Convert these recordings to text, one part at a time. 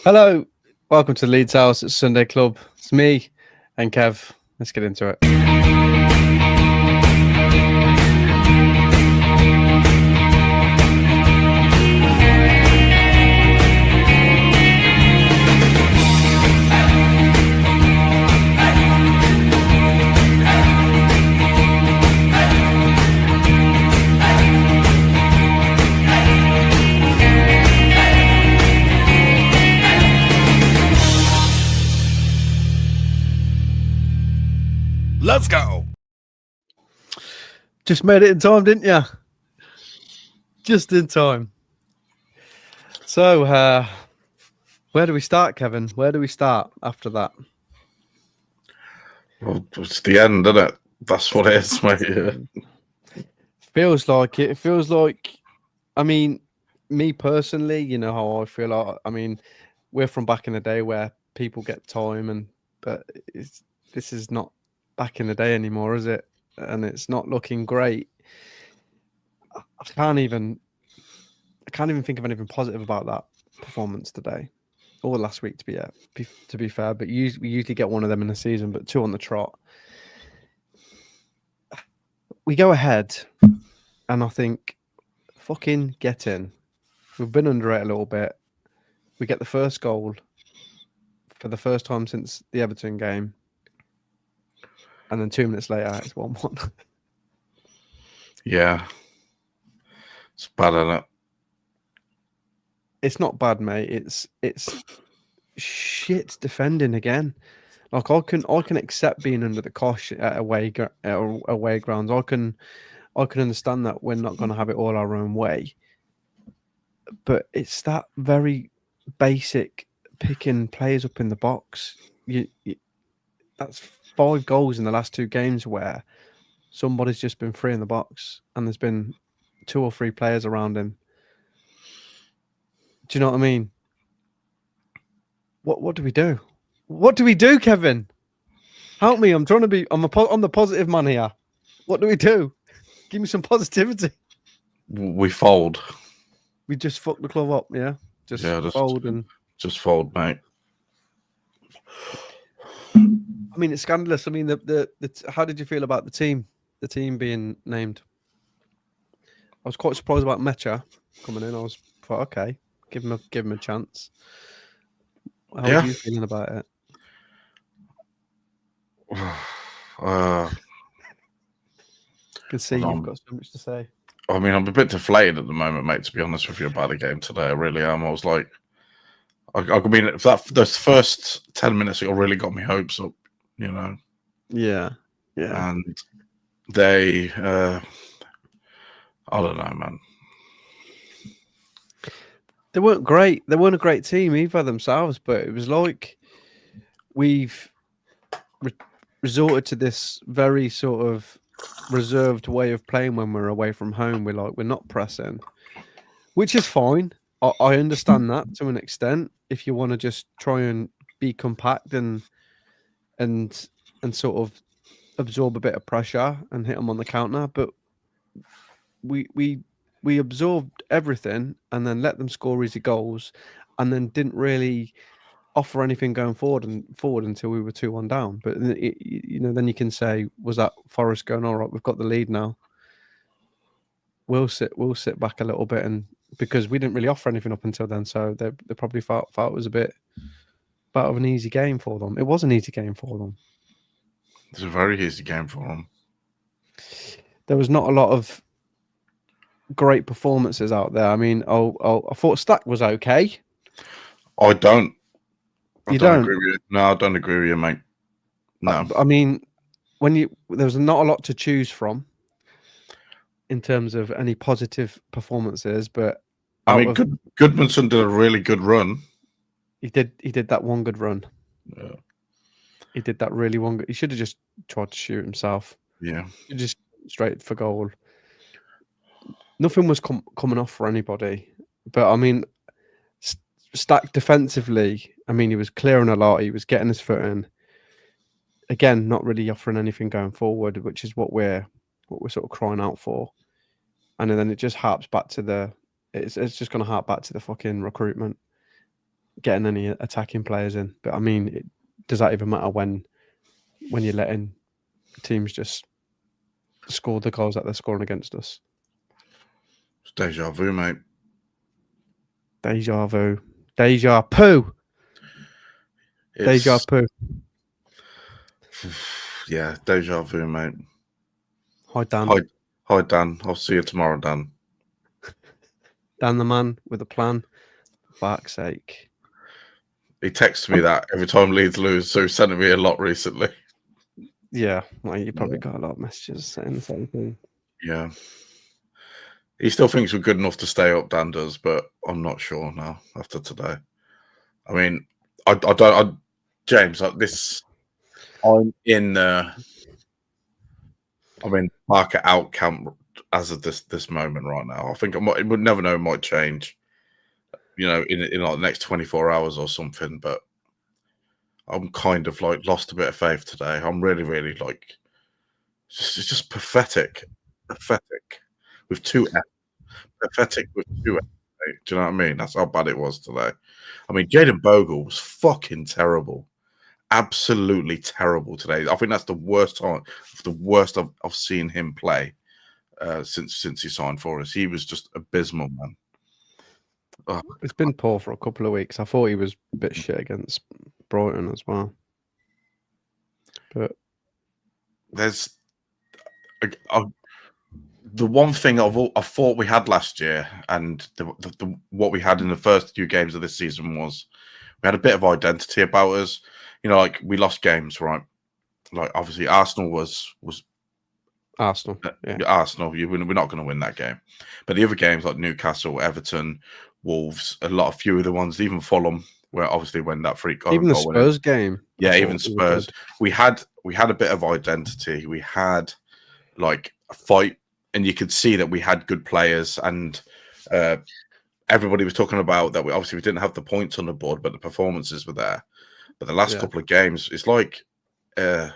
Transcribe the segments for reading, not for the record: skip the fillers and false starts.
Hello, welcome to Leeds House at Sunday Club. It's me and Kev. Let's get into it. Let's go. Just made it in time, didn't you? Just in time. So, where do we start, Kevin? Where do we start after that? Well, it's the end, isn't it? That's what it is, mate. Yeah. Feels like it. It feels like, I mean, me personally, you know how I feel. I mean, we're from back in the day where people get time, but this is not back in the day anymore, is it? And it's not looking great. I can't even think of anything positive about that performance today or last week. To be fair, but we usually get one of them in the season, but two on the trot. We go ahead, and I think, fucking get in. We've been under it a little bit. We get the first goal for the first time since the Everton game, and then 2 minutes later, it's 1-1. Yeah. It's bad, isn't it? It's not bad, mate. It's shit defending again. Like I can accept being under the cosh at away grounds. I can understand that we're not going to have it all our own way. But it's that very basic picking players up in the box. That's 5 goals in the last 2 games where somebody's just been free in the box and there's been 2 or 3 players around him. Do you know what I mean? What do we do? What do we do, Kevin? Help me! I'm the positive man here. What do we do? Give me some positivity. We fold. We just fuck the club up, yeah. Just fold, mate. I mean, it's scandalous. I mean, the how did you feel about the team? The team being named. I was quite surprised about Mecha coming in. I thought, okay, give him a chance. How are you feeling about it? I can see you've got so much to say. I mean, I'm a bit deflated at the moment, mate, to be honest with you, about the game today. I really am. I was like, I mean, those first 10 minutes, it really got me hopes up, you know? Yeah. And they, I don't know, man. They weren't great. They weren't a great team either themselves, but it was like we've resorted to this very sort of reserved way of playing when we're away from home. We're not pressing, which is fine. I understand that to an extent. If you want to just try and be compact and sort of absorb a bit of pressure and hit them on the counter, but we absorbed everything and then let them score easy goals, and then didn't really offer anything going forward until we were 2-1 down. But then you can say, was that Forrest going, all right, we've got the lead now, we'll sit back a little bit, and because we didn't really offer anything up until then, so they probably felt it was a bit of an easy game for them. It was an easy game for them. It's a very easy game for them. There was not a lot of great performances out there. I mean, I thought Stack was okay. I don't. You don't agree with you. No, I don't agree with you, mate. No. I mean, there was not a lot to choose from in terms of any positive performances, but I mean, Goodmanson did a really good run. He did that one good run. Yeah. He did that really one good. He should have just tried to shoot himself. Yeah. He just straight for goal. Nothing was coming off for anybody. But I mean, Stack defensively, I mean, he was clearing a lot. He was getting his foot in. Again, not really offering anything going forward, which is what we're sort of crying out for. And then it just harps back to it's just going to harp back to the fucking recruitment. getting any attacking players in. But I mean, does that even matter when you're letting teams just score the goals that they're scoring against us? It's deja vu, mate. Deja vu. Deja poo. Deja poo. Yeah, deja vu, mate. Hi, Dan. Hi, Dan. I'll see you tomorrow, Dan. Dan, the man with a plan. For fuck's sake. He texts me that every time Leeds lose, so he's sending me a lot recently. Yeah, well, you probably got a lot of messages saying the same thing. Yeah. He still thinks we're good enough to stay up, Dan does, but I'm not sure now after today. I mean, James, like this, I'm in market out camp as of this moment right now. I think it would never know, it might change, in like the next 24 hours or something, but I'm kind of like lost a bit of faith today. I'm really, really like, it's just pathetic with two F. Pathetic with two F. Do you know what I mean? That's how bad it was today. I mean, Jaden Bogle was fucking terrible. Absolutely terrible today. I think that's the worst I've seen him play since he signed for us. He was just abysmal, man. Oh. It's been poor for a couple of weeks. I thought he was a bit shit against Brighton as well. But there's the one thing I thought we had last year, and what we had in the first few games of this season was we had a bit of identity about us. Like we lost games, right? Like obviously Arsenal was Arsenal. Yeah. Arsenal. We're not going to win that game, but the other games like Newcastle, Everton, Wolves, few of the ones, even Fulham, where obviously when that freak even the Spurs game. Yeah, even Spurs. We had a bit of identity. We had like a fight, and you could see that we had good players, and everybody was talking about that. We didn't have the points on the board, but the performances were there. But the last couple of games, it's like they're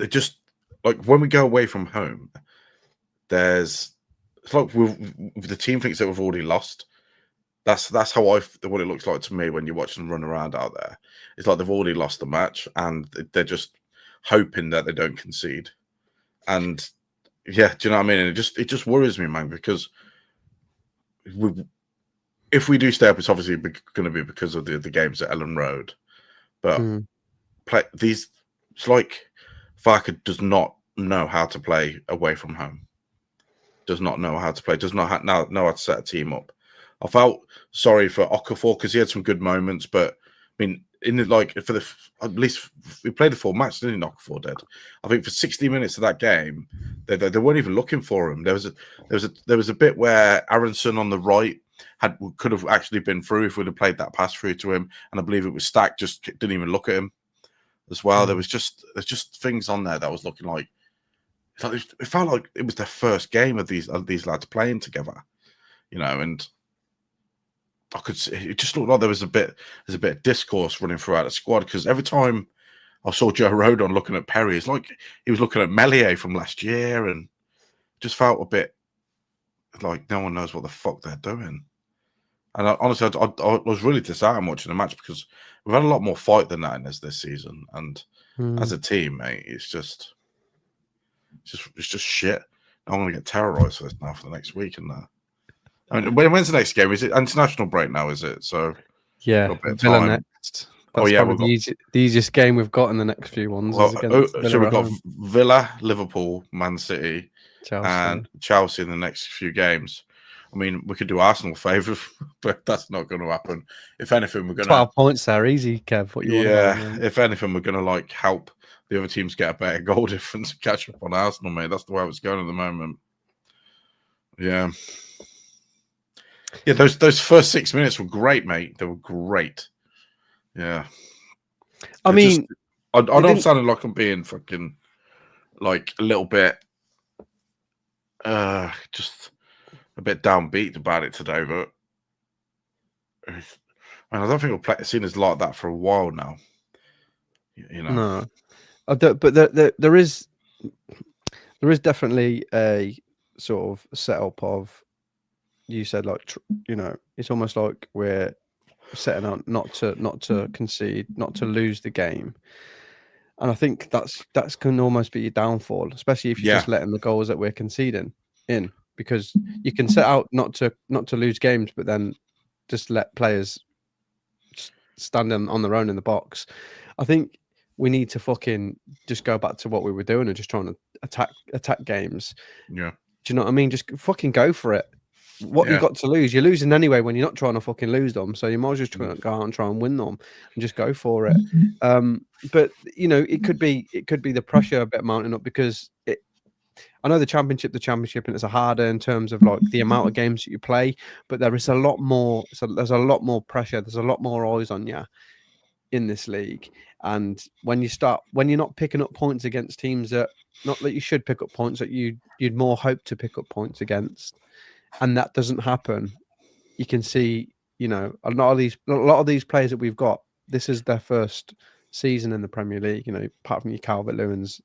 just like when we go away from home, it's like the team thinks that we've already lost. That's how what it looks like to me when you watch them run around out there. It's like they've already lost the match, and they're just hoping that they don't concede. And yeah, do you know what I mean? And it just worries me, man, because if we do stay up, it's obviously going to be because of the games at Ellen Road. But it's like Farker does not know how to play away from home. Does not know how to play. Does not know how to set a team up. I felt sorry for Okafor because he had some good moments, but I mean, at least we played the full match, didn't he? Okafor did. I think for 60 minutes of that game, they weren't even looking for him. There was a bit where Aronson on the right could have actually been through if we'd have played that pass through to him, and I believe it was Stack just didn't even look at him as well. There's just things on there that was looking like it felt like it was their first game of these lads playing together, and I could see it just looked like there's a bit of discourse running throughout the squad, because every time I saw Joe Rodon looking at Perry, it's like he was looking at Melier from last year, and just felt a bit like no one knows what the fuck they're doing. And honestly, I was really disheartened watching the match because we've had a lot more fight than that in this season, and as a team, mate, it's just shit. I'm gonna get terrorized for this now for the next week and that. I mean, when's the next game? Is it international break now? Is it? So yeah, Villa next. That's probably the easiest game we've got in the next few ones. So we've got Villa, Liverpool, Man City, and Chelsea in the next few games. I mean, we could do Arsenal favour, but that's not going to happen. If anything, we're going to 12 points there, easy, Kev. What you want? Yeah, if anything, we're going to help the other teams get a better goal difference and catch up on Arsenal, mate. That's the way it's going at the moment. Yeah. Yeah, those first 6 minutes were great, mate. They were great. Yeah. I mean, I don't sound like I'm being fucking like a little bit just a bit downbeat about it today, but I don't think we've seen us like that for a while now. No, but there is definitely a sort of setup of you said, like, it's almost like we're setting out not to concede, not to lose the game. And I think that's can almost be your downfall, especially if you're just letting the goals that we're conceding in, because you can set out not to lose games, but then just let players stand on their own in the box. I think we need to fucking just go back to what we were doing and just trying to attack games. Yeah. Do you know what I mean? Just fucking go for it. What you got to lose? You're losing anyway when you're not trying to fucking lose them. So you might as well just go out and try and win them and just go for it. But it could be the pressure a bit mounting up, because I know the championship, and it's a harder in terms of like the amount of games that you play, but there is a lot more. So there's a lot more pressure. There's a lot more eyes on you in this league. And when you're not picking up points against teams that, not that you should pick up points, that you'd more hope to pick up points against, and that doesn't happen, you can see, a lot of these players that we've got, this is their first season in the Premier League, apart from your Calvert-Lewins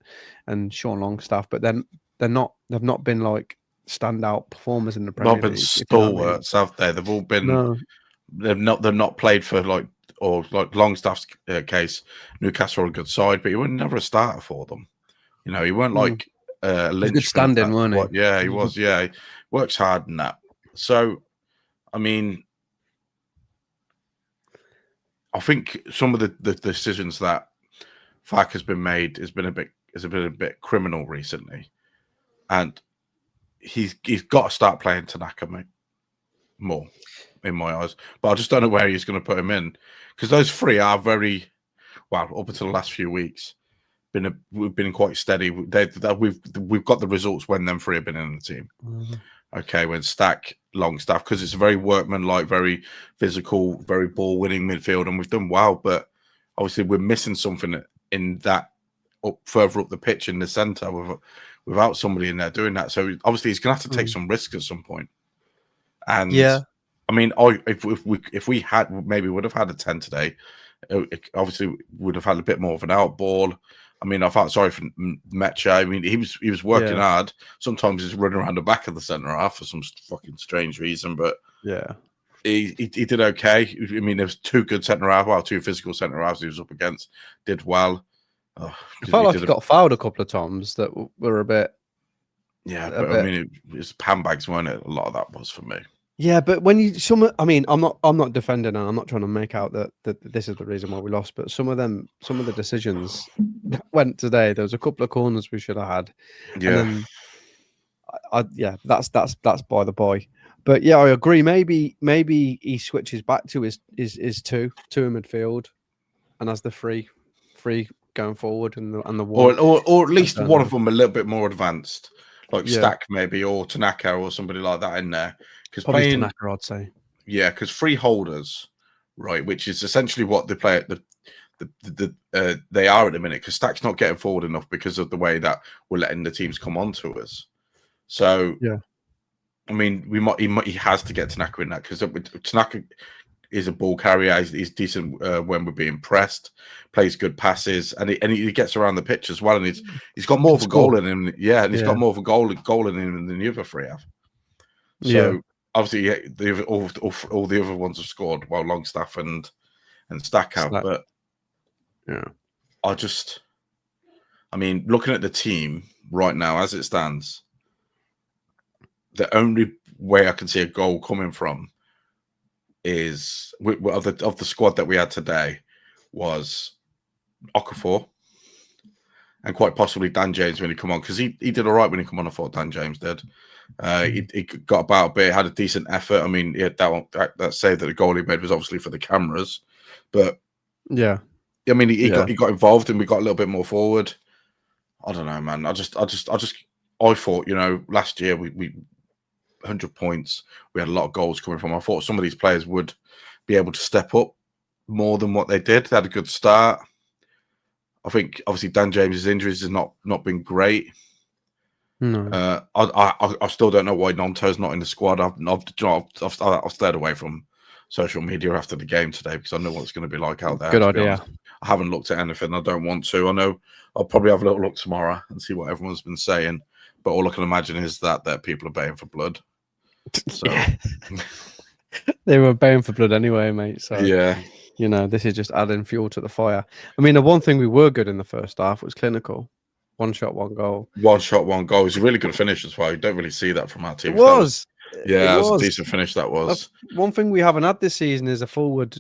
and Sean Longstaff, but then they've not been like standout performers in the Premier League. Not been stalwarts, have they? They've all been. No. They've not played for Longstaff's case. Newcastle are a good side, but he was never a starter for them. He weren't like Lynch. Good standing, weren't he? Yeah, he was. Yeah, he works hard in that. So, I mean, I think some of the decisions that Fak has been made has been a bit criminal recently, and he's got to start playing Tanaka, mate, more in my eyes. But I just don't know where he's going to put him in, because those three are very well up until the last few weeks. We've been quite steady. We've got the results when them three have been in the team. Okay, when Stack, Longstaff, because it's a very workman-like, very physical, very ball-winning midfield, and we've done well. But obviously, we're missing something in that further up the pitch in the centre without somebody in there doing that. So obviously, he's going to have to take some risks at some point. And I mean, if we had maybe would have had a 10 today, obviously would have had a bit more of an out ball. I mean, I felt sorry for Mecha. I mean, he was working hard. Sometimes he's running around the back of the centre half for some fucking strange reason, but he did okay. I mean, there was two good centre half, two physical centre halves he was up against. Did well. It felt like he got fouled a couple of times that were a bit. Yeah, but I mean, it was handbags, weren't it? A lot of that was for me. Yeah, but when I mean, I'm not defending, and I'm not trying to make out that this is the reason why we lost. But some of the decisions that went today, there was a couple of corners we should have had. Yeah, and that's by the by. But yeah, I agree. Maybe he switches back to his two in midfield, and has the free going forward, and the one, or at least one of them a little bit more advanced, like Stack maybe, or Tanaka or somebody like that in there. Because playing Tanaka, I'd say. Yeah, because free holders, right, which is essentially what they play at they are at the minute, because Stack's not getting forward enough because of the way that we're letting the teams come on to us. So I mean, he has to get Tanaka in that, because Tanaka is a ball carrier. He's decent when we're being pressed, plays good passes, and he gets around the pitch as well. And he's got more of a goal in him. Yeah, and he's got more of a goal in him than the other three have. So obviously, all the other ones have scored, while Longstaff and Stack have. But I mean, looking at the team right now as it stands, the only way I can see a goal coming from is of the squad that we had today was Okafor, and quite possibly Dan James when he come on, because he did all right when he come on. I thought Dan James did. He got about a bit, had a decent effort. I mean, that save that the goal he made was obviously for the cameras, but I mean, he got involved, and we got a little bit more forward. I don't know, man. I thought, last year we 100 points. We had a lot of goals coming from. I thought some of these players would be able to step up more than what they did. They had a good start. I think obviously Dan James's injuries has not been great. No. I still don't know why Nonto's not in the squad. I've stayed away from social media after the game today, because I know what it's going to be like out there. Good idea. I haven't looked at anything. I don't want to. I know I'll probably have a little look tomorrow and see what everyone's been saying. But all I can imagine is that people are baying for blood. So They were baying for blood anyway, mate. So yeah, this is just adding fuel to the fire. I mean, the one thing we were good in the first half was clinical. 1 shot, 1 goal. 1 shot, 1 goal. It was a really good finish as well. You don't really see that from our team. It was. That was a decent finish. That was. That's one thing we haven't had this season is a forward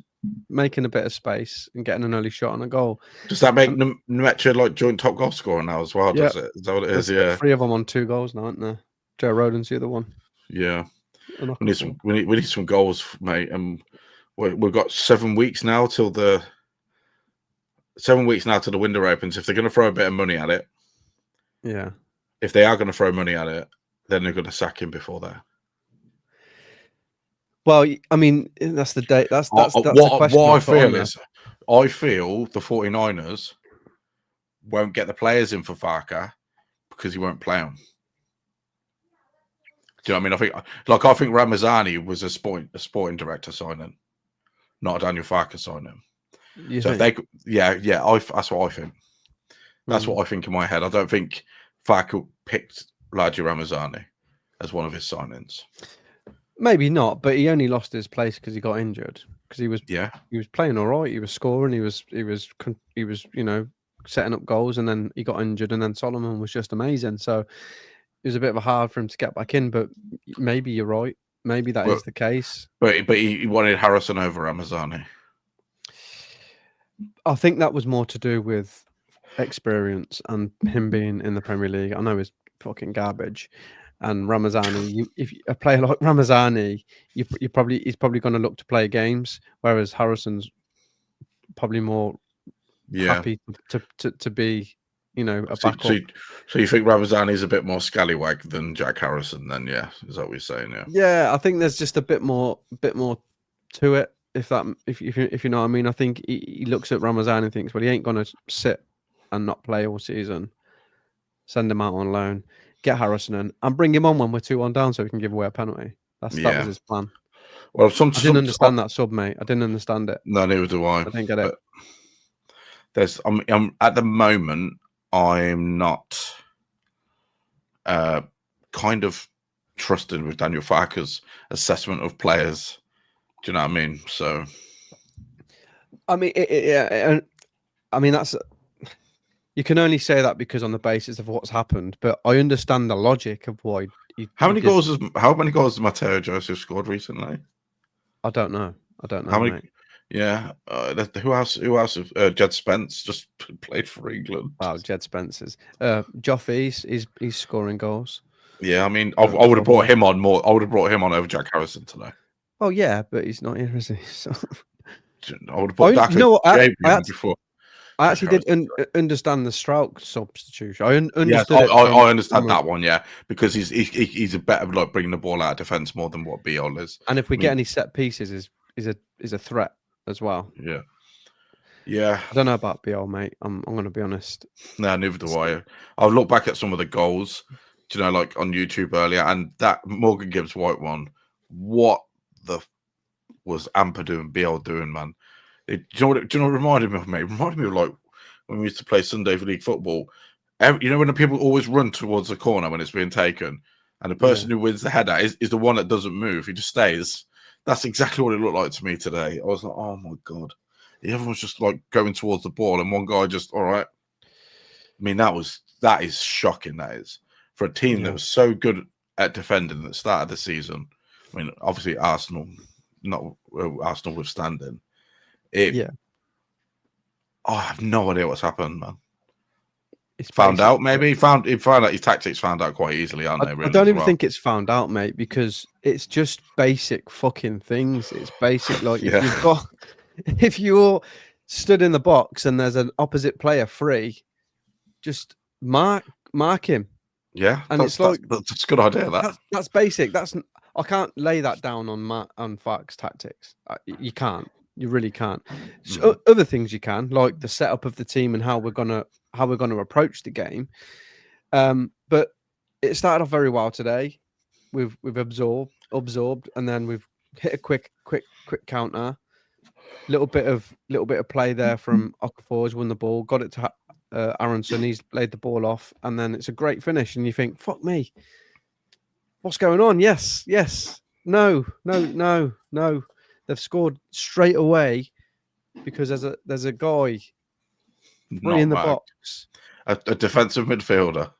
making a bit of space and getting an early shot on a goal. Does that make Nemetra like joint top goal scorer now as well? Does it? Is that what it is? Yeah. 3 of them on 2 goals now, aren't there? Joe Rodon's the other one. Yeah. We need some goals, mate. And we've got 7 weeks now till the window opens. If they're going to throw a bit of money at it, yeah. If they are going to throw money at it, then they're going to sack him before that. Well, I mean, that's the date. That's what the question. What I feel is, I feel the 49ers won't get the players in for Farker because he won't play them. Do you know what I mean? I think Ramazani was a sporting director signing, not a Daniel Farker signing. If they, that's what I think. That's what I think in my head. I don't think Farker picked Raji Ramazani as one of his signings. Maybe not, but he only lost his place because he got injured. Because he was playing all right. He was scoring. He was setting up goals, and then he got injured, and then Solomon was just amazing. So it was a bit of a hard for him to get back in. But maybe you're right. Maybe that is the case. But he wanted Harrison over Ramazani. I think that was more to do with experience and him being in the Premier League. I know he's fucking garbage. And Ramazani, if a player like Ramazani, he's probably going to look to play games, whereas Harrison's probably more happy to be, a backup. So you think Ramazani is a bit more scallywag than Jack Harrison? Then, yeah, is that what you're saying? Yeah. Yeah, I think there's just a bit more to it. If you know what I mean, I think he looks at Ramazani and thinks, well, he ain't going to sit and not play all season. Send him out on loan. Get Harrison in and bring him on when we're 2-1 down so we can give away a penalty. That was his plan. Well, I didn't understand that sub, mate. I didn't understand it. No, neither do I. I didn't get it. I'm at the moment, I'm not kind of trusted with Daniel Farker's assessment of players. Do you know what I mean? So, I mean, that's. You can only say that because on the basis of what's happened, but I understand the logic of why. How many goals has Matteo Joseph scored recently? I don't know. How many? Mate. Yeah. Who else? Jed Spence just played for England. Wow, Jed Spence's. Joffrey, he's scoring goals. Yeah, I mean, I would have brought him on more. I would have brought him on over Jack Harrison today. Oh yeah, but he's not here, is he? So... I would have brought before. I actually did understand the Strauch substitution. I understood. I understand that one, yeah, because he's a better like bringing the ball out of defense more than what Biol is. And if we get any set pieces, is a threat as well. Yeah, yeah. I don't know about Biol, mate. I'm going to be honest. No, neither do I. I've looked back at some of the goals, like on YouTube earlier, and that Morgan Gibbs White one. What the was Ampadu and Biol doing, man? Do you know what it reminded me of, mate? It reminded me of like when we used to play Sunday League football. When the people always run towards the corner when it's being taken, and the person who wins the header is the one that doesn't move. He just stays. That's exactly what it looked like to me today. I was like, oh my God. Everyone's just like going towards the ball, and one guy just, all right. I mean, that is shocking. That is for a team that was so good at defending at the start of the season. I mean, obviously Arsenal withstanding. I have no idea what's happened, man. It's found out, maybe. He found out his tactics found out quite easily, aren't they? Really, I don't even think it's found out, mate, because it's just basic fucking things. It's basic, like if you're stood in the box and there's an opposite player free, just mark him. Yeah, and that's a good idea. That's basic. I can't lay that down on Fark's tactics. You can't. You really can't. So other things you can, like the setup of the team and how we're gonna approach the game. But it started off very well today. We've absorbed, and then we've hit a quick counter. Little bit of play there from Okafor, won the ball, got it to Aronson. He's laid the ball off, and then it's a great finish. And you think, fuck me, What's going on? Yes. No. They've scored straight away because there's a guy free in the box. A defensive midfielder.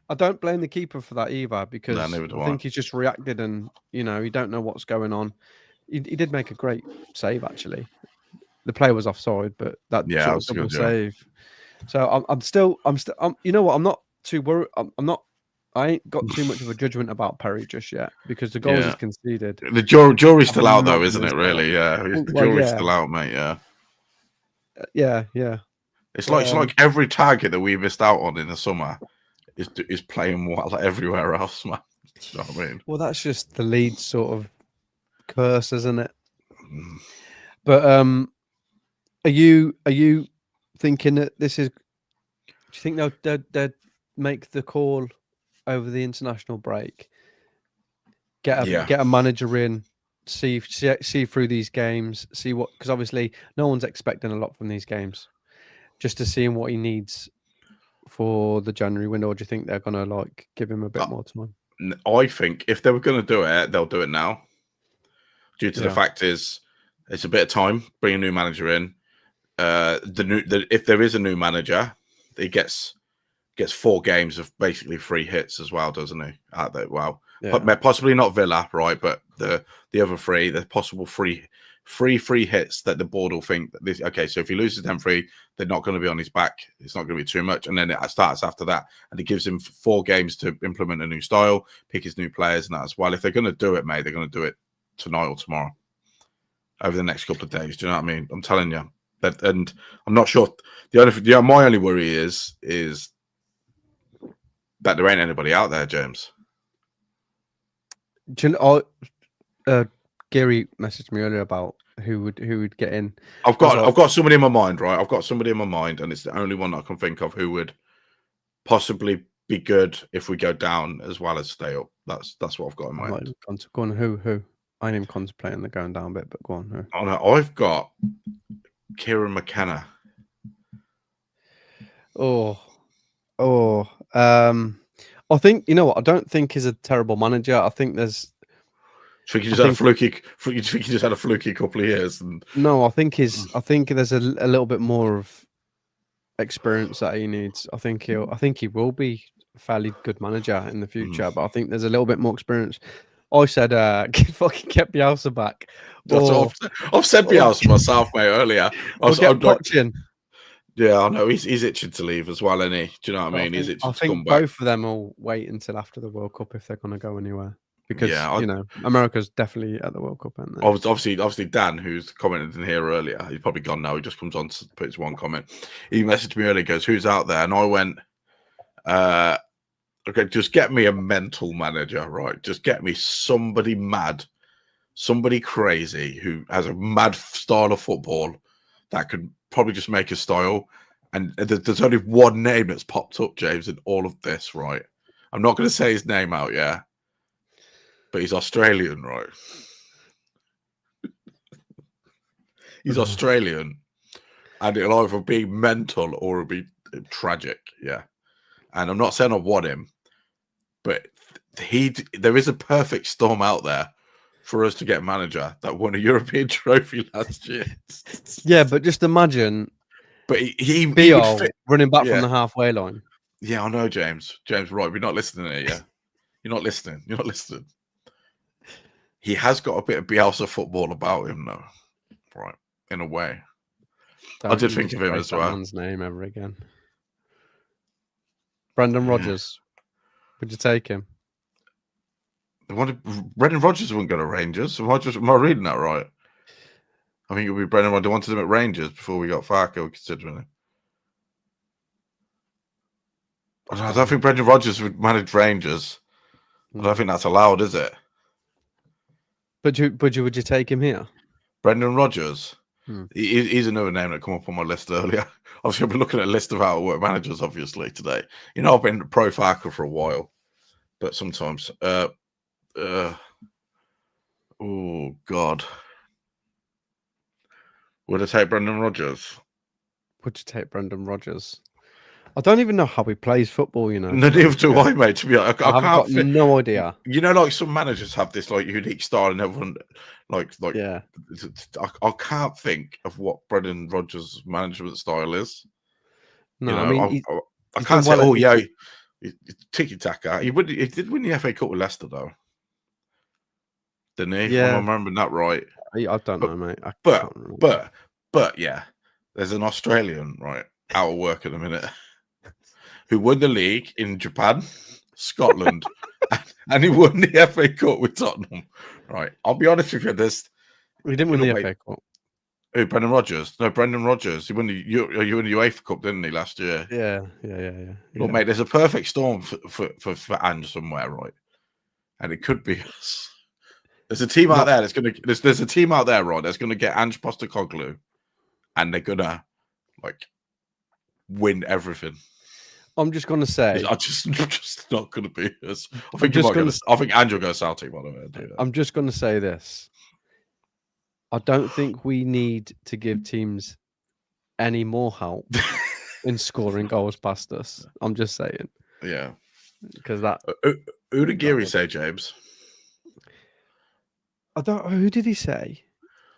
I don't blame the keeper for that either, because No, I think he's just reacted and, you don't know what's going on. He did make a great save, actually. The player was offside, but that sort of double save. So I'm you know what? I'm not too worried. I ain't got too much of a judgment about Perry just yet, because the goals he's conceded. The jury's still out, though, isn't it? Really? Yeah. The jury's still out, mate. Yeah. Yeah. It's like every target that we missed out on in the summer is playing well everywhere else, man. You know what I mean? Well, that's just the Leeds sort of curse, isn't it? But are you thinking that this is? Do you think they'll make the call over the international break? Get a manager in, see through these games, see what, because obviously no one's expecting a lot from these games, just to see what he needs for the January window. Or do you think they're gonna give him a bit more time? I think if they were going to do it, they'll do it now. Due to the fact is, it's a bit of time. Bring a new manager in. If there is a new manager, he gets 4 games of basically free hits as well, doesn't he? Possibly not Villa, right? But the other 3, the possible free hits that the board will think that this. Okay, so if he loses them 3, they're not going to be on his back. It's not going to be too much, and then it starts after that, and it gives him 4 games to implement a new style, pick his new players, and that as well. If they're going to do it, mate, they're going to do it tonight or tomorrow, over the next couple of days. Do you know what I mean? I'm telling you that, and I'm not sure. My only worry is that there ain't anybody out there, James. Gary messaged me earlier about who would get in. I've got somebody in my mind, right? I've got somebody in my mind, and it's the only one I can think of who would possibly be good if we go down as well as stay up. That's what I've got in mind. Go on, who? I ain't even contemplating the going down bit, but go on. Who? Oh, no, I've got Kieran McKenna. I think, you know what? I don't think he's a terrible manager. I think there's. You think he just had a fluky couple of years? No, I think there's a little bit more of experience that he needs. I think he will be a fairly good manager in the future, but I think there's a little bit more experience. I said, fucking get Bielsa back. I've said Bielsa myself, mate, earlier. Yeah, I know he's itching to leave as well, isn't he? Do you know what I mean? He's itching to come back. Both of them will wait until after the World Cup if they're going to go anywhere, because America's definitely at the World Cup, aren't they? Obviously, Dan, who's commented in here earlier, he's probably gone now. He just comes on to put his one comment. He messaged me earlier, goes, "Who's out there?" And I went, "Okay, just get me a mental manager, right? Just get me somebody mad, somebody crazy who has a mad style of football that could probably just make a style." And there's only one name that's popped up, James, in all of this, right? I'm not going to say his name out, yeah, but he's Australian, right? He's Australian, and it'll either be mental or it'll be tragic, yeah. And I'm not saying I want him, but there is a perfect storm out there for us to get a manager that won a European trophy last year. Yeah, but just imagine. But he running back from the halfway line. Yeah, I know, James. James, right? We're not listening here. Yeah, you're not listening. You're not listening. He has got a bit of Bielsa football about him, though, right? In a way, I did think of him as well. Man's name ever again. Brendan Rodgers. Would you take him? Brendan Rodgers wouldn't go to Rangers. Am I reading that right? I think it would be Brendan Rodgers. They wanted him at Rangers before we got Farco considering it. I don't think Brendan Rodgers would manage Rangers. I don't think that's allowed, is it? But would you take him here? Brendan Rodgers? He's another name that come up on my list earlier. Obviously, I've been looking at a list of out-of-work managers, obviously, today. I've been pro Farco for a while, but sometimes... oh, God. Would I take Brendan Rodgers? Would you take Brendan Rodgers? I don't even know how he plays football. You know, Neither do I, mate. To be honest, I I've got can't. no idea. You know, like some managers have this like unique style, and everyone like Yeah. I can't think of what Brendan Rodgers' management style is. No, You I know, mean, I he's can't done say, well. oh yeah, tiki taka. He did win the FA Cup with Leicester though, didn't he? If I'm Yeah, remembering that right. I don't But know, mate. I but can't remember. but yeah, there's an Australian right out of work at the minute who won the league in Japan, Scotland, and he won the FA Cup with Tottenham. Right, I'll be honest with you. He didn't win the FA Cup. Who, Brendan Rodgers? No, Brendan Rodgers. He won the UEFA Cup, didn't he, last year? Yeah. Look, mate, there's a perfect storm for Ange somewhere, right? And it could be us. There's a team out there that's gonna. There's a team out there, right? That's gonna get Ange Postecoglou, and they're gonna like win everything. I'm just gonna say, I'm just not gonna be us. I think I think Ange will go Celtic, by the way. I'm just gonna say this. I don't think we need to give teams any more help in scoring goals past us. I'm just saying. Yeah. Because that. Who did Geary say, James? I don't. Who did he say?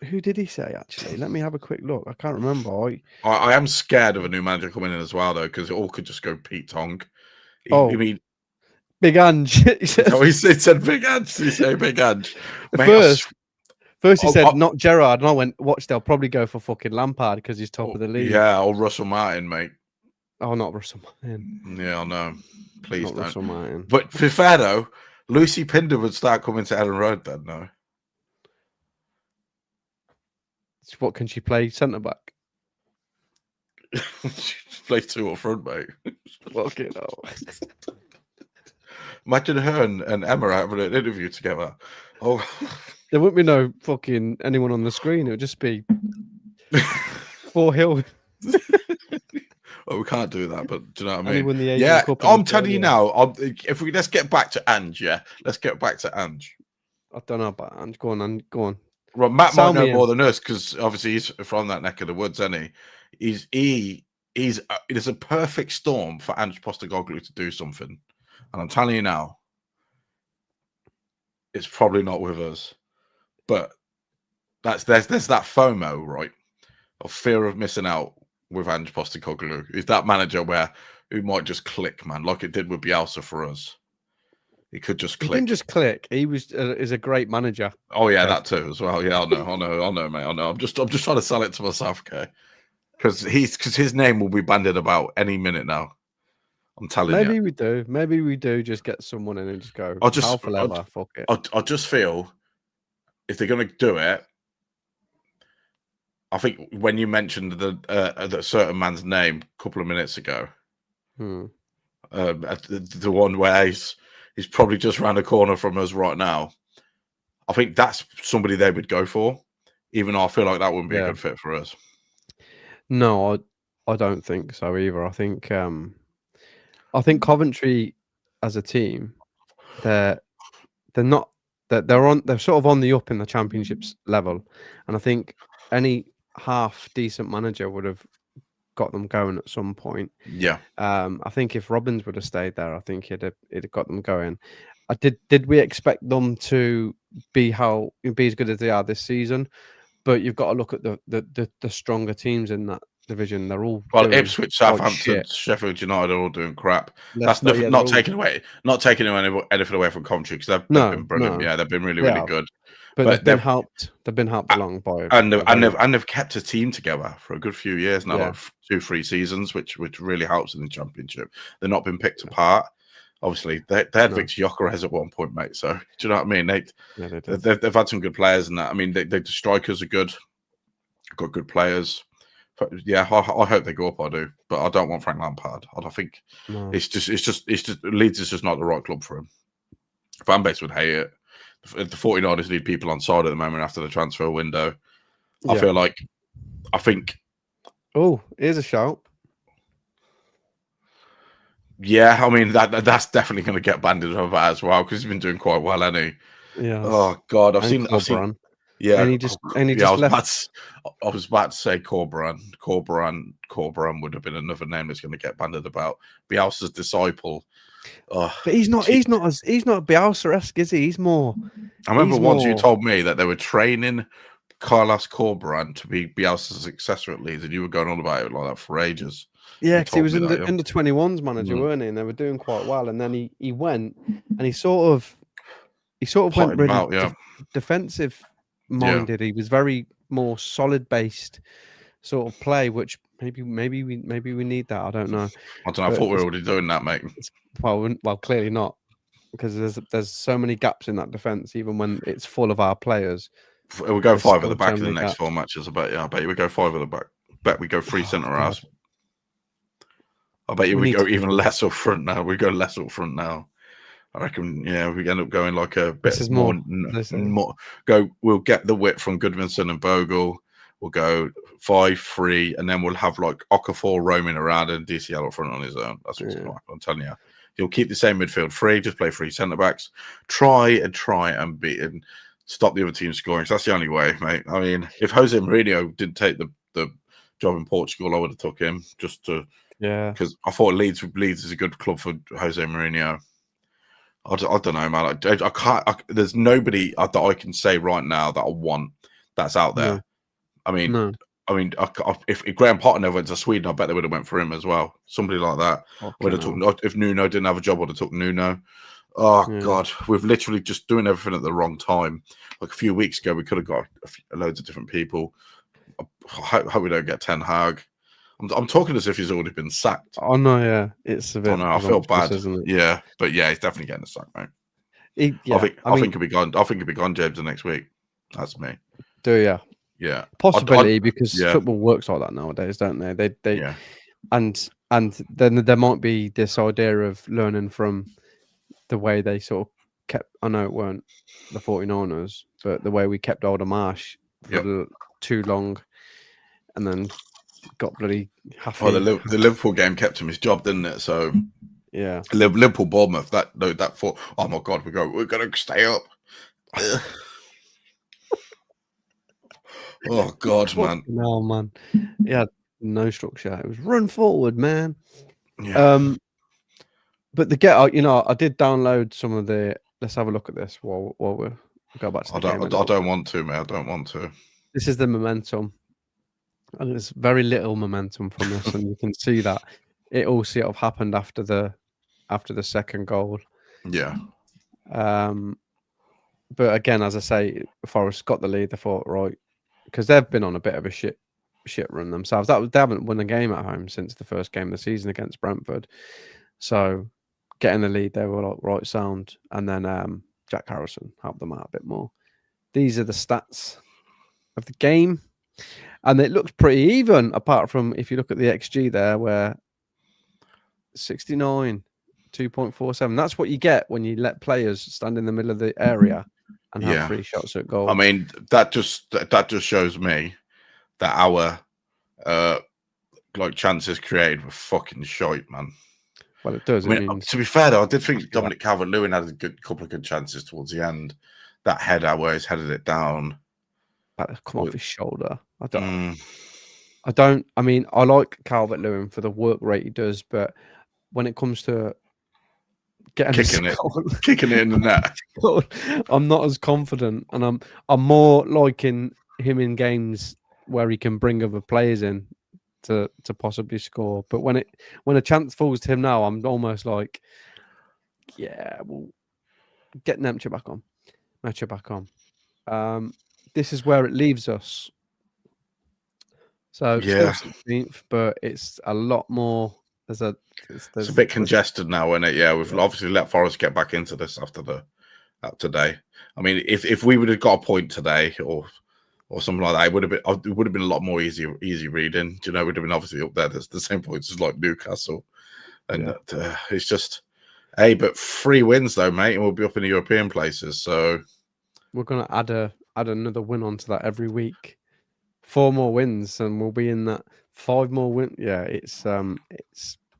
Who did he say? Actually, let me have a quick look. I can't remember. I am scared of a new manager coming in as well, though, because it all could just go Pete Tong. I mean, Big Ange. He said Big Ange. He said Big Ange. First he said not Gerrard, and I went, watch, they'll probably go for fucking Lampard because he's top of the league. Yeah, or Russell Martin, mate. Oh, not Russell Martin. Yeah, I know. Please not don't. Russell Martin. But to be fair, though, Lucy Pinder would start coming to Ellen Road then, no? What, can she play centre back? She plays two up front, mate. Okay, no. Imagine her and Emma having an interview together. Oh, there wouldn't be no fucking anyone on the screen. It would just be 4 Hill. Well, we can't do that, but do you know what I mean? Yeah, I'm telling you now. Let's get back to Ange. Yeah, let's get back to Ange. I don't know about Ange. Go on. Well, Matt might know more than us because obviously he's from that neck of the woods, isn't he? It is a perfect storm for Ange Postecoglou to do something, and I'm telling you now, it's probably not with us. But there's that FOMO, right, of fear of missing out with Ange Postecoglou. He's that manager who might just click, man, like it did with Bielsa for us. He could just click. He didn't just click. He is a great manager. Oh yeah, that too as well. Yeah, I know, mate. I know. I'm just trying to sell it to myself, okay? Because his name will be bandied about any minute now. I'm telling you. Maybe we do just get someone in and just go. Fuck it. I just feel if they're going to do it, I think when you mentioned the certain man's name a couple of minutes ago, the one where he's probably just around the corner from us right now. I think that's somebody they would go for, even though I feel like that wouldn't be a good fit for us. No, I don't think so either. I think Coventry as a team, they're sort of on the up in the Championships level, and I think any half decent manager would have got them going at some point. Yeah. I think if Robbins would have stayed there, I think it'd have got them going. Did we expect them to be as good as they are this season? But you've got to look at the stronger teams in that division. They're all Ipswich, Southampton, Sheffield United are all doing crap. That's not taking anything away from Coventry because they've been brilliant. No. Yeah, they've been really good. But they've been helped along by they've kept a team together for a good few years now, like 2-3 seasons, which really helps in the Championship. They've not been picked apart. Obviously, they had Victor Gyökeres at one point, mate. So do you know what I mean? They've had some good players in that. I mean, the strikers are good. Got good players. But yeah, I hope they go up. I do, but I don't want Frank Lampard. I think it's just Leeds is just not the right club for him. Fan base would hate it. The 49ers need people on side at the moment after the transfer window. I think. Oh, here's a shout. Yeah, I mean that's definitely going to get banded over as well because he's been doing quite well, hasn't he? Yeah. Oh God, I've seen Yeah, and he just left. I was about to say Corberan. Corberan would have been another name that's going to get banded about. Bielsa's disciple. But he's not Bielsa-esque, is he? He's more. I remember once you told me that they were training Carlos Corberan to be Bielsa's successor at Leeds, and you were going on about it like that for ages. Yeah, because he was under 21s manager, weren't he? And they were doing quite well. And then he went and he sort of went really defensive minded. He was very more solid based sort of play, which maybe we need that. I don't know. I don't know. I thought we were already doing that, mate. Well, clearly not, because there's so many gaps in that defense, even when it's full of our players. We'll go 5 at the back in the next 4 matches. I bet you we go 5 at the back. Bet we go 3 centre halves. I bet you we go even less up front now. We go less up front now. I reckon, yeah, we end up going like a bit more. We'll get the width from Goodmanson and Bogle. We'll go 5-3, and then we'll have like Okafor roaming around and DCL up front on his own. That's what's going to happen. I'm telling you. He'll keep the same midfield free, just play 3 centre backs. Try and beat and stop the other team scoring. So that's the only way, mate. I mean, if Jose Mourinho didn't take the job in Portugal, I would have took him just to. Yeah, because I thought Leeds is a good club for Jose Mourinho. I don't know, man. I can't. There's nobody that I can say right now that I want that's out there. No. I mean, if Graham Potter never went to Sweden, I bet they would have went for him as well. Somebody like that. If Nuno didn't have a job, I would have took Nuno. Oh God, we've literally just doing everything at the wrong time. Like a few weeks ago, we could have got loads of different people. I hope we don't get Ten Hag. I'm talking as if he's already been sacked. Oh no, yeah, it's a bit. I feel bad. Yeah, but yeah, he's definitely getting a sack, mate. I think he'll be gone. I think he'll be gone, James, the next week. That's me. Do you? Yeah, possibility because football works like that nowadays, don't they? They and then there might be this idea of learning from the way they sort of kept. I know it weren't the 49ers, but the way we kept Alder Marsh for too long, and then got bloody half. Oh, the Liverpool game kept him his job, didn't it? So yeah, Liverpool Bournemouth. That thought. Oh my God, we're gonna stay up. Oh God, man! No, man. He had no structure. It was run forward, man. Yeah. But the get out, I did download some of the. Let's have a look at this while we go back to the game. I don't want to, mate. I don't want to. This is the momentum, and there's very little momentum from this, and you can see that it all sort of happened after the second goal. Yeah. But again, as I say, Forrest got the lead. They thought, right, because they've been on a bit of a shit run themselves. They haven't won a game at home since the first game of the season against Brentford. So getting the lead, they were like, right, sound. And then Jack Harrison helped them out a bit more. These are the stats of the game. And it looks pretty even, apart from if you look at the XG there, where 69, 2.47. That's what you get when you let players stand in the middle of the area and have 3 shots at goal. I mean, that just shows me that our chances created were fucking shite, man. Well, it does. I mean, to be fair though, I did think Dominic Calvert-Lewin had a couple of good chances towards the end. That header where he's headed it down. That come off his shoulder. I mean, I like Calvert-Lewin for the work rate he does, but when it comes to kicking it in the net, I'm not as confident, and I'm more liking him in games where he can bring other players in to possibly score. But when a chance falls to him now, I'm almost like, well, get Nemcha back on. This is where it leaves us. So still 16th, but it's a lot more. It's a bit congested now, isn't it? Yeah, we've obviously let Forrest get back into this after today. I mean, if we would have got a point today or something like that, it would have been a lot more easy reading. Do you know, we'd have been obviously up there. There's the same points as like Newcastle, and it's just, but 3 wins though, mate, and we'll be up in the European places. So we're gonna add another win onto that every week. 4 more wins, and we'll be in that 5 more win. Yeah, it's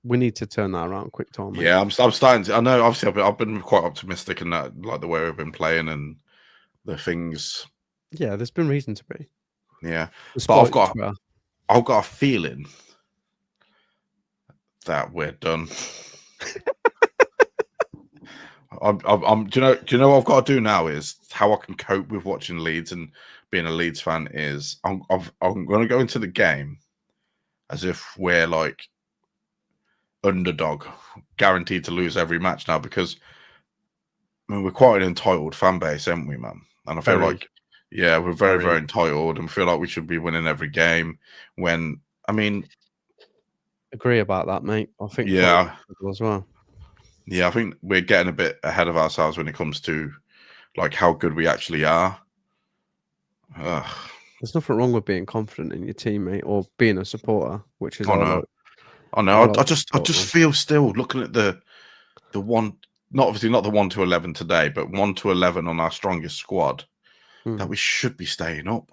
we need to turn that around quick time. Mate. Yeah, I'm starting to. I know, obviously, I've been quite optimistic in that, like the way we've been playing and the things Yeah, there's been reason to be. Yeah, Despite but I've got a feeling that we're done. Do you know what I've got to do now is how I can cope with watching Leeds and being a Leeds fan is I'm going to go into the game as if we're like underdog, guaranteed to lose every match now, because I mean, we're quite an entitled fan base, aren't we, man? And I feel like, yeah, we're very, very entitled and feel like we should be winning every game. When, I mean, agree about that, mate. I think yeah, as well. Yeah, I think we're getting a bit ahead of ourselves when it comes to like how good we actually are. There's nothing wrong with being confident in your teammate or being a supporter, which is I know. I just feel still looking at the one, not obviously not the 1 to 11 today, but 1 to 11 on our strongest squad, that we should be staying up.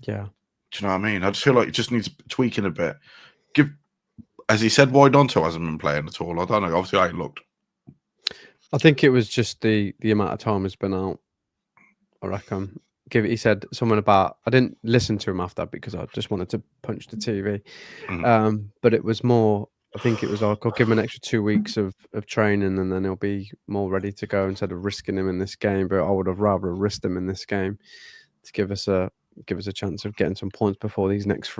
Yeah. Do you know what I mean? I just feel like it just needs tweaking a bit. As he said, why Donto hasn't been playing at all? I don't know. Obviously, I ain't looked. I think it was just the amount of time has been out. I reckon. He said something about, I didn't listen to him after because I just wanted to punch the TV. But it was more, I think it was like, I'll give him an extra 2 weeks of training and then he'll be more ready to go instead of risking him in this game. But I would have rather risked him in this game to give us a chance of getting some points before these next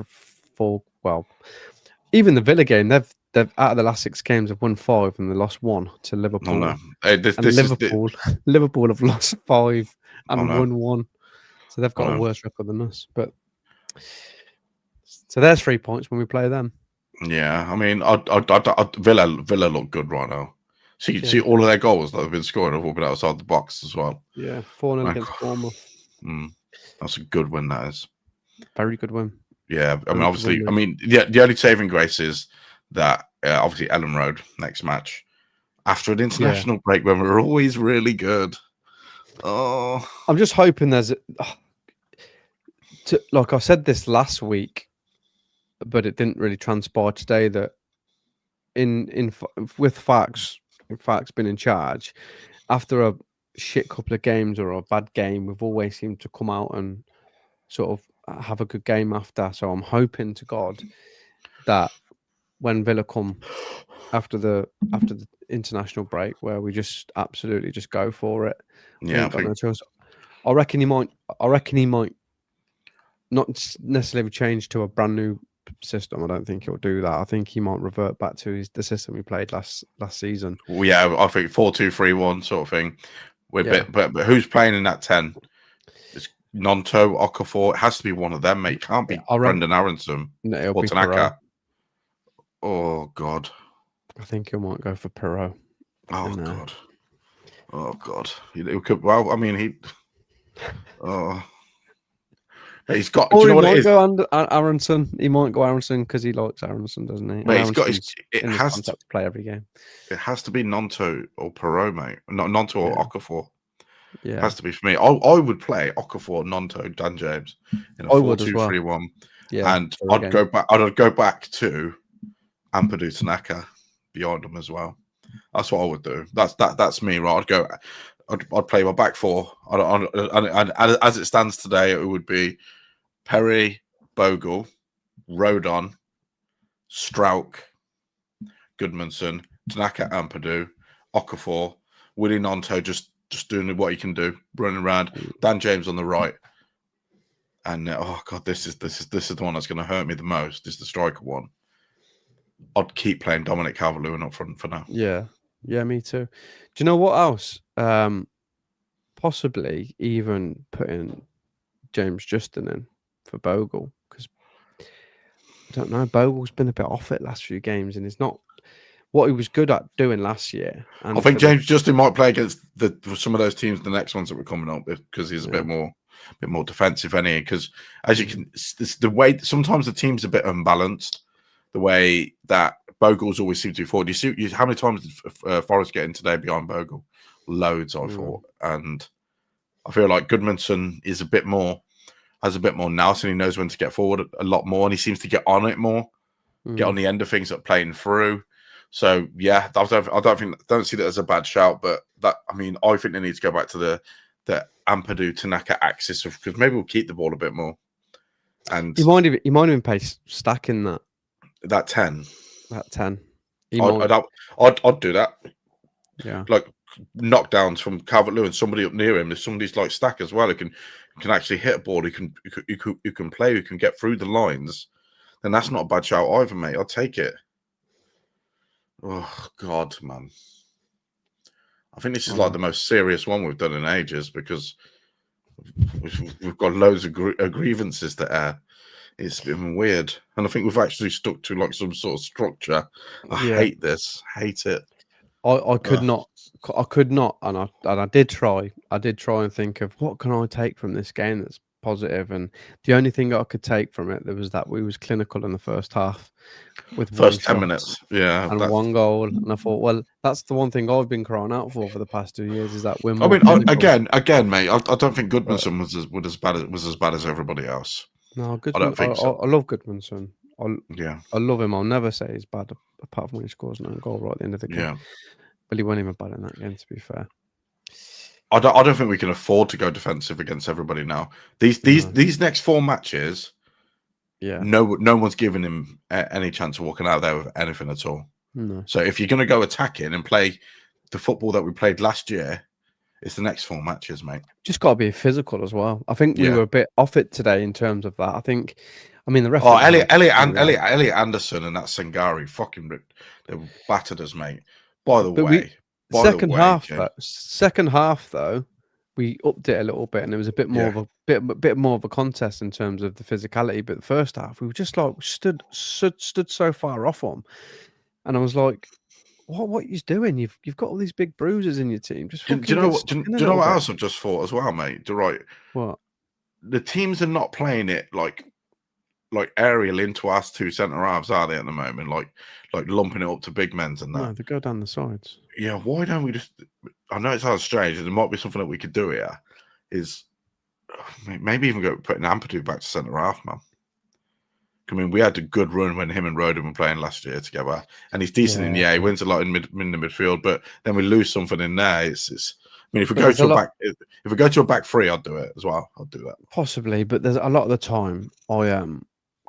four. Well, even the Villa game, they've out of the last 6 games, have won 5 and they lost 1 to Liverpool. No. Hey, Liverpool have lost 5 and won 1. So they've got a worse record than us. But so there's 3 points when we play them. Yeah, I mean, Villa look good right now. See all of their goals that have been scored have all been outside the box as well. Yeah, 4-0 against Bournemouth. That's a good win. That is very good win. Yeah, I mean, obviously, the only saving grace is that obviously Ellen Road next match after an international break when we're always really good. Oh, I'm just hoping there's like I said this last week, but it didn't really transpire today. That with Facts been in charge after a shit couple of games or a bad game, we've always seemed to come out and sort of have a good game after. So I'm hoping to God that when Villa come after the international break, where we just absolutely just go for it. Yeah, I reckon he might not necessarily change to a brand new system. I don't think he'll do that. I think he might revert back to the system we played last season. Well, yeah, I think 4-2-3-1 sort of thing. But who's playing in that 10? It's Nonto, Okafor. It has to be one of them, mate. It can't be Brendan Aronson or Tanaka. Oh God, I think he might go for Perot. Oh God. Oh God. Well, I mean, he's got. Or do you know what it is? Go Aronson. He might go Aronson because he likes Aronson, doesn't he? But he's got. It has to play every game. It has to be Nonto or Perot, mate. Not Nonto or Okafor. Yeah, it has to be for me. I would play Okafor, Nonto, Dan James in a 4-2-3-1. Yeah, and I'd go back. I'd go back to Ampadu Tanaka behind him as well. That's what I would do. That's me, right? I'd play my back four. And as it stands today, it would be Perry, Bogle, Rodon, Strauch, Goodmanson, Tanaka, Ampadu, Okafor, Willie Nonto just doing what he can do, running around. Dan James on the right. And oh God, this is the one that's going to hurt me the most. Is the striker one. I'd keep playing Dominic Calvert-Lewin up front for now. Yeah, me too. Do you know what else? Possibly even putting James Justin in for Bogle, because I don't know. Bogle's been a bit off it last few games, and it's not what he was good at doing last year. And I think James Justin might play against some of those teams, the next ones that were coming up, because he's a bit more defensive, anyway. Because as you can, it's the way sometimes the team's a bit unbalanced. The way that Bogle's always seemed to be forward. How many times did Forrest get in today behind Bogle? Loads, I thought. And I feel like Goodmanson is has a bit more nous, and he knows when to get forward a lot more, and he seems to get on it more, get on the end of things, that playing through. So yeah, I don't see that as a bad shout, but I think they need to go back to the Ampadu Tanaka axis of, because maybe we'll keep the ball a bit more. And you might even play Stack in that 10. That 10. I'd do that. Yeah. Like knockdowns from Calvert-Lewin, somebody up near him. If somebody's like Stack as well, who can actually hit a ball, who can play, who can get through the lines, then that's not a bad shout either, mate. I'll take it. Oh God, man. I think this is like the most serious one we've done in ages, because we've got loads of grievances to air. It's been weird, and I think we've actually stuck to like some sort of structure. I hate this. Hate it. I could not, and I did try. I did try and think of what can I take from this game that's positive, and the only thing I could take from it was that we was clinical in the first half, with first 10 minutes, and one goal. And I thought, well, that's the one thing I've been crying out for the past 2 years, is that we're more. I mean, again, mate. I don't think Goodmanson was as bad as everybody else. No, Goodman. I don't think so. I love Goodmanson. I love him. I'll never say he's bad, apart from when he scores an own goal right at the end of the game. Yeah. But he wasn't even bad in that game, to be fair. I don't think we can afford to go defensive against everybody now. These next 4 matches, no one's giving him any chance of walking out there with anything at all. No. So if you're going to go attacking and play the football that we played last year, it's the next 4 matches, mate. Just got to be physical as well. I think we were a bit off it today in terms of that. I mean, the referee. Elliot Anderson and that Sangari fucking ripped. They battered us, mate. By the way, second half though, we upped it a little bit, and it was a bit more of a contest in terms of the physicality. But the first half, we were just like stood so far off them, and I was like, "What are you doing? You've got all these big bruises in your team. Just do you know what else I've just thought as well, mate? What? The teams are not playing it like aerial into us 2 centre halves, are they, at the moment? Like lumping it up to big men's and that. No, they go down the sides. Yeah, why don't we just? I know it sounds strange, and there might be something that we could do here. Is maybe even go putting Ampadu back to centre half, man. I mean, we had a good run when him and Rodham were playing last year together, and he's decent in he wins a lot in the midfield, but then we lose something in there. It's I mean, if we go to a back 3, I'd do it as well. I'd do that possibly, but there's a lot of the time I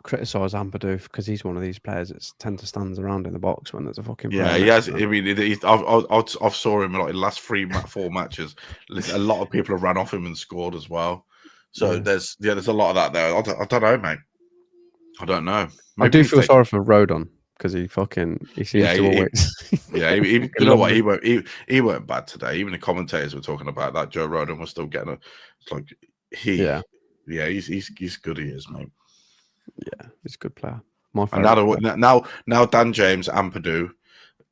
criticise Ampadu because he's one of these players that tend to stand around in the box when there's a fucking he has. I mean, I've saw him like the last 4 matches. A lot of people have ran off him and scored as well. So there's a lot of that there. I don't know, mate. I don't know. Maybe I do feel sorry for Rodon because he seems to always. You know what? He weren't bad today. Even the commentators were talking about that. Joe Rodon was still getting he's good. He is, mate. Yeah, he's a good player. And now Dan James, Ampadu,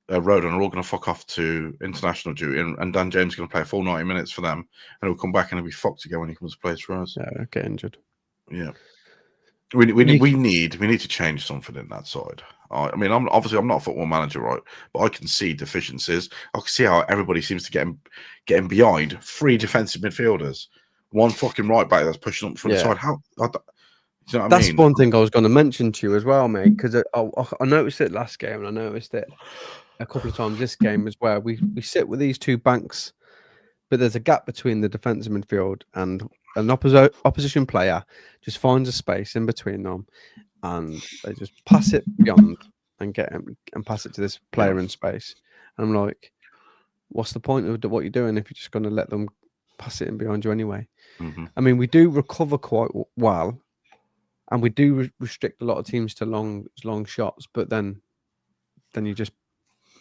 Rodon are all going to fuck off to international duty, and Dan James is going to play a full 90 minutes for them, and he'll come back and he'll be fucked again when he comes to play for us. Yeah, get injured. Yeah. We need to change something in that side. I mean, I'm not a football manager, right? But I can see deficiencies. I can see how everybody seems to get behind 3 defensive midfielders, 1 fucking right back that's pushing up from the side. How? You know that's one thing I was going to mention to you as well, mate. Because I noticed it last game, and I noticed it a couple of times this game as well. We sit with these 2 banks, but there's a gap between the defensive midfield, and an opposition player just finds a space in between them, and they just pass it beyond and get him and pass it to this player in space. And I'm like, what's the point of what you're doing if you're just going to let them pass it in behind you anyway? Mm-hmm. I mean, we do recover quite well, and we do restrict a lot of teams to long shots, but then you just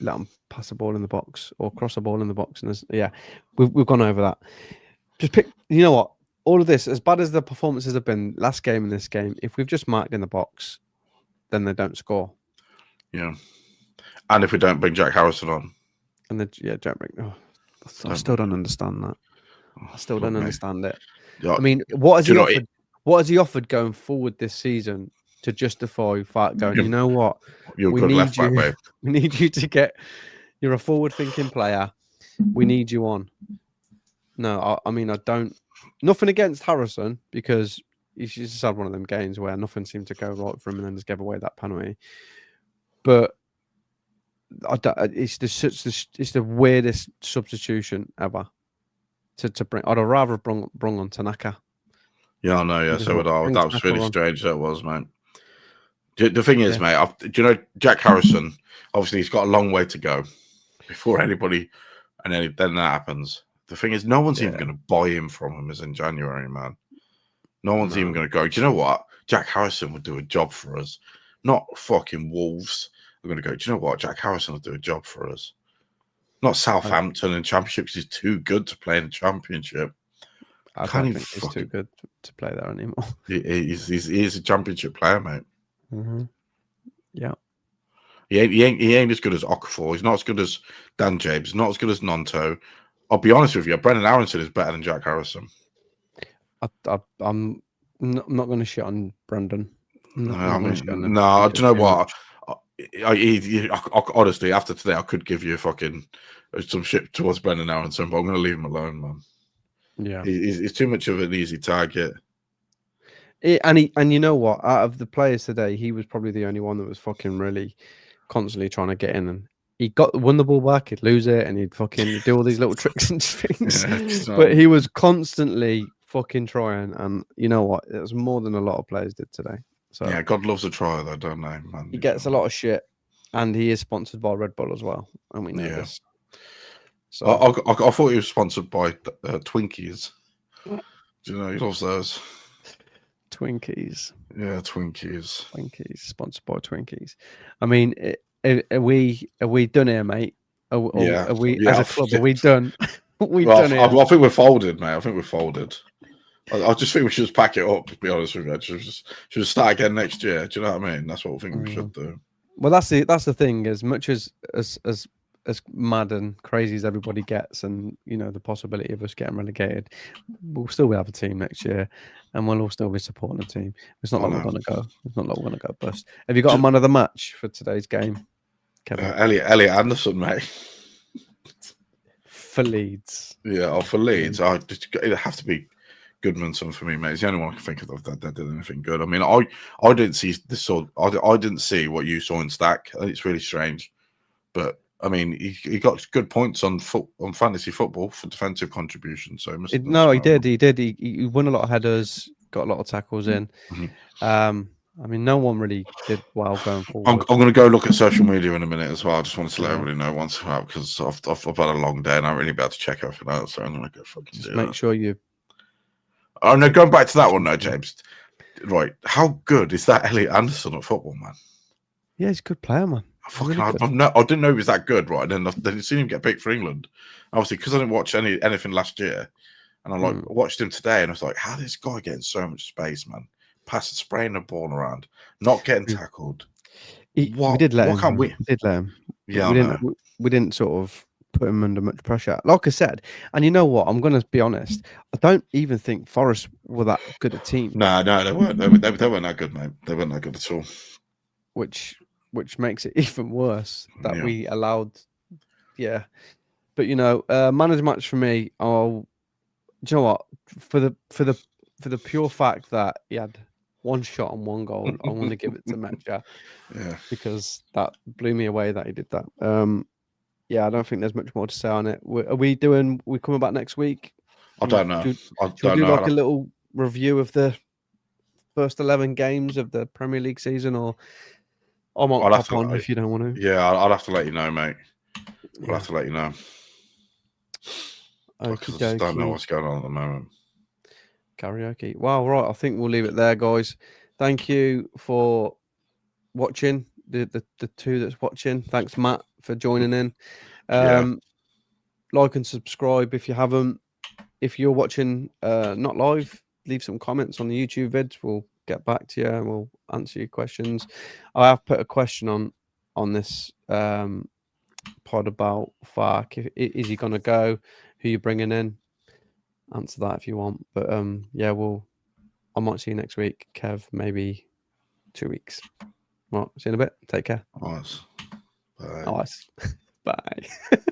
let them pass a ball in the box or cross a ball in the box, and we've gone over that. Just pick. You know what? All of this, as bad as the performances have been last game and this game, if we've just marked in the box, then they don't score. Yeah. And if we don't bring Jack Harrison on. And don't bring. I still don't understand that. I still don't understand it. Yeah. I mean, what has he offered going forward this season to justify going, you know what? You're a good left back, babe. We need you to get. You're a forward-thinking player. We need you on. No, I mean, I don't. Nothing against Harrison, because he's just had one of them games where nothing seemed to go right for him and then just gave away that penalty. But it's the weirdest substitution ever to bring. I'd have rather brung on Tanaka. Yeah, I know. Yeah, so would I. That was really strange. That was, mate. The thing is, mate, do you know Jack Harrison? Obviously, he's got a long way to go before anybody, and then that happens. The thing is, no one's even going to buy him from him as in January, man. No one's even going to go, do you know what? Jack Harrison would do a job for us. Not fucking Wolves. We're going to go, do you know what? Jack Harrison will do a job for us. Not Southampton in Championship because he's too good to play in the Championship. I don't think he's too good to play there anymore. He's a Championship player, mate. Mm-hmm. Yeah. He ain't as good as Okafor. He's not as good as Dan James. Not as good as Nonto. I'll be honest with you. Brendan Aronson is better than Jack Harrison. I'm not going to shit on Brendan. No, do you know what? Honestly, after today, I could give you fucking some shit towards Brendan Aronson, but I'm going to leave him alone, man. Yeah, he's too much of an easy target. And you know what? Out of the players today, he was probably the only one that was fucking really constantly trying to get in, and he won the ball back, he'd lose it, and he'd fucking do all these little tricks and things. But he was constantly fucking trying, and you know what? It was more than a lot of players did today. So yeah, God loves a try, though, don't they, man? He gets a lot of shit, and he is sponsored by Red Bull as well, and we know this. So I thought he was sponsored by Twinkies. Do you know he loves those? Twinkies. Yeah, Twinkies. Sponsored by Twinkies. I mean, are we done here, mate? Are we as a club? Are we done? Done here? I think we're folded, mate. I think we're folded. I just think we should just pack it up. To be honest with you, should start again next year. Do you know what I mean? That's what I think we should do. Well, that's the thing. As much as mad and crazy as everybody gets, and you know the possibility of us getting relegated, we'll still have a team next year, and we'll all still be supporting the team. It's not like we're gonna go. It's not like we're gonna go bust. Have you got a man of the match for today's game, Kevin? Elliot Anderson, mate. For Leeds. Yeah, for Leeds, it'd have to be Goodmanson for me, mate. It's the only one I can think of that did anything good. I mean, I didn't see this sort. I didn't see what you saw in Stack. It's really strange, but I mean, he got good points on fantasy football for defensive contribution. So he did. He won a lot of headers, got a lot of tackles in. Mm-hmm. I mean, no one really did well going forward. I'm going to go look at social media in a minute as well. I just wanted to let everybody know once out because I've had a long day and I haven't really been able to check everything out. So I'm going to go fucking just make sure you. Oh no, going back to that one, though, James. Right, how good is that Elliot Anderson at football, man? Yeah, he's a good player, man. I didn't know he was that good, right? And then you seen him get picked for England. Obviously, because I didn't watch anything last year, and I watched him today, and I was like, how is this guy getting so much space, man? Passing, spraying the ball around, not getting tackled. We did let him. We did let him. Yeah, we didn't sort of put him under much pressure. Like I said, and you know what? I'm going to be honest. I don't even think Forrest were that good a team. No, they weren't. They weren't that good, mate. They weren't that good at all. Which makes it even worse that we allowed. Yeah, but you know, man of the match for me. Do you know what? For the pure fact that he had one shot and one goal, I want to give it to Metja. Yeah, because that blew me away that he did that. Yeah, I don't think there's much more to say on it. Are we coming back next week? I don't know. Should we do like a little review of the first 11 games of the Premier League season, or I might pop on if you don't want to? Yeah, I'll have to let you know, mate. I'll have to let you know. Because I just don't know what's going on at the moment. Karaoke. Wow, right. I think we'll leave it there, guys. Thank you for watching. The two that's watching. Thanks, Matt, for joining in. Like and subscribe if you haven't. If you're watching not live, leave some comments on the YouTube vids. We'll get back to you and we'll answer your questions. I have put a question on this pod about Fark. Is he going to go? Who you bringing in? Answer that if you want. But yeah, I might see you next week, Kev. Maybe 2 weeks. Well, see you in a bit. Take care. Nice. Bye. Nice. Bye.